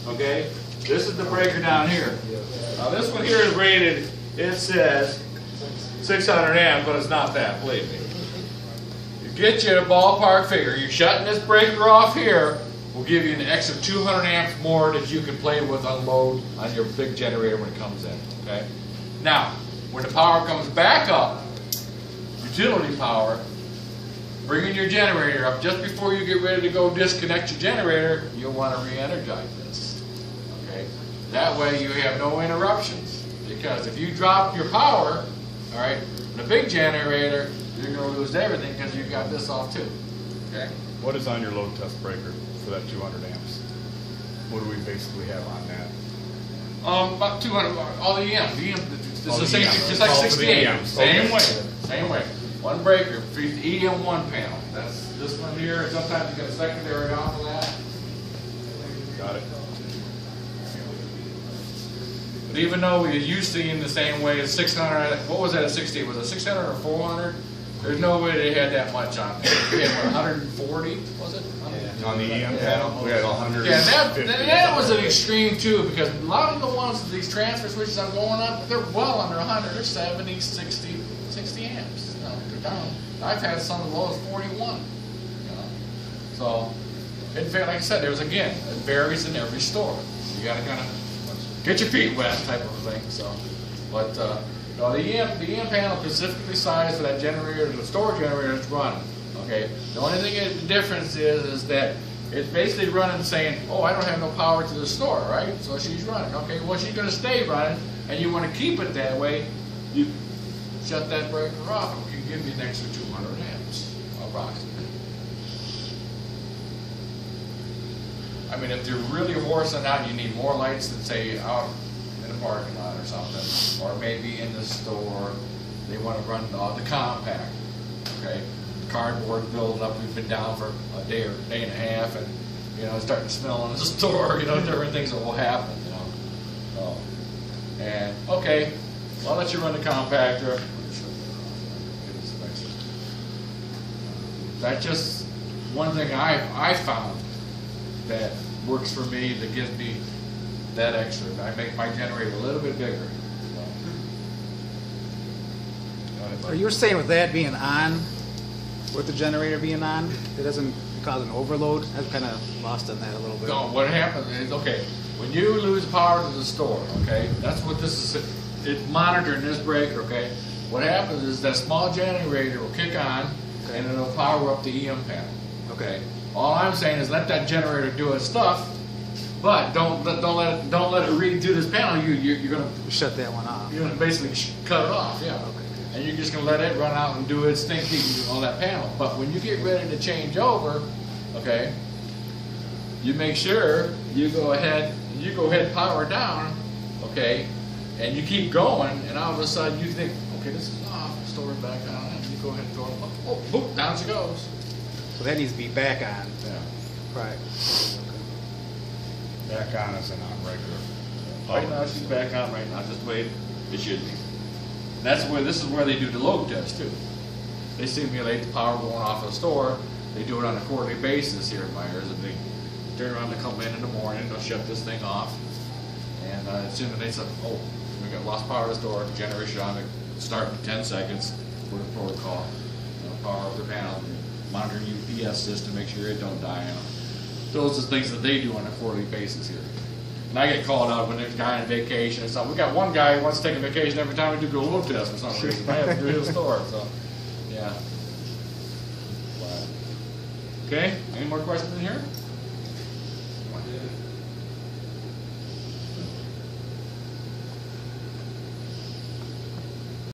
Okay? This is the breaker down here. Now this one here is rated, it says 600 amps, but it's not that, believe me. You get you a ballpark figure. You're shutting this breaker off here, will give you an extra 200 amps more that you can play with unload on your big generator when it comes in. Okay? Now, when the power comes back up, utility power, bringing your generator up, just before you get ready to go disconnect your generator, you'll want to re-energize this. Okay? That way you have no interruptions. Because if you drop your power, all right, the big generator, you're going to lose everything because you've got this off too. Okay? What is on your load test breaker for that 200 amps? What do we basically have on that? About 200, all the EM. It's the same, just like All for the 68. EMs. Same Okay. way. Same way. One breaker, for the EM1 panel. That's this one here. And sometimes you get a secondary off of that. Got it. But even though we used to in the same way as 600, what was that at 68? Was it 600 or 400? There's no way they had that much on there. We had what, 140? Was it? On the EM panel, we had 100. Yeah, that was an extreme too, because a lot of the ones, these transfer switches I'm going up, they're well under 100. They're 70, 60 amps. You know, they're down. I've had some of those 41. You know, so in fact, like I said, there's again, it varies in every store. You got to kind of get your feet wet type of thing. So, but no, the EM panel specifically sized for that generator, the store generator is running. Okay. The only thing the difference is that it's basically running saying, oh, I don't have no power to the store, right? So she's running. Okay, well, she's going to stay running, and you want to keep it that way, you shut that breaker off, and we can give you an extra 200 amps, approximately. I mean, if you're really horsing out, you need more lights than, say, out in the parking lot or something, or maybe in the store, they want to run the compact, okay? Cardboard building up. We've been down for a day or day and a half, and you know, it's starting to smell in the store. You know, different things that will happen. You know, and okay, I'll let you run the compactor. That's just one thing I found that works for me, that gives me that extra. I make my generator a little bit bigger. So you're saying with that being on, with the generator being on, it doesn't cause an overload? I've kind of lost on that a little bit. No, what happens is, okay, when you lose power to the store, okay, that's what this is, it's monitoring this breaker, okay? What happens is that small generator will kick on, okay, and it'll power up the EM panel, okay? All I'm saying is let that generator do its stuff, but don't let it read through this panel. You're gonna shut that one off. You're gonna basically cut it off, yeah. Okay. And you're just going to let it run out and do its thing, keeping on that panel. But when you get ready to change over, okay, you make sure you go ahead power down, okay, and you keep going, and all of a sudden you think, okay, this is off, store it back on, and you go ahead and throw it up, oh, boom, down she goes. So that needs to be back on. Yeah. Right. Back on is an on regular. Right now she's back on right now, just wait, it should be. This is where they do the load test too. They simulate the power going off of the store. They do it on a quarterly basis here at Myers, and they turn around to come in the morning, they'll shut this thing off, and as soon as they say, oh, we got lost power to the store, the generator on it, start in 10 seconds for the protocol, power up the panel, monitor UPS system, make sure it don't die out. Those are things that they do on a quarterly basis here. And I get called out when there's a guy on vacation or something. We got one guy who wants to take a vacation every time we do a load test for some reason. I have to do his store, so yeah. Okay, any more questions in here?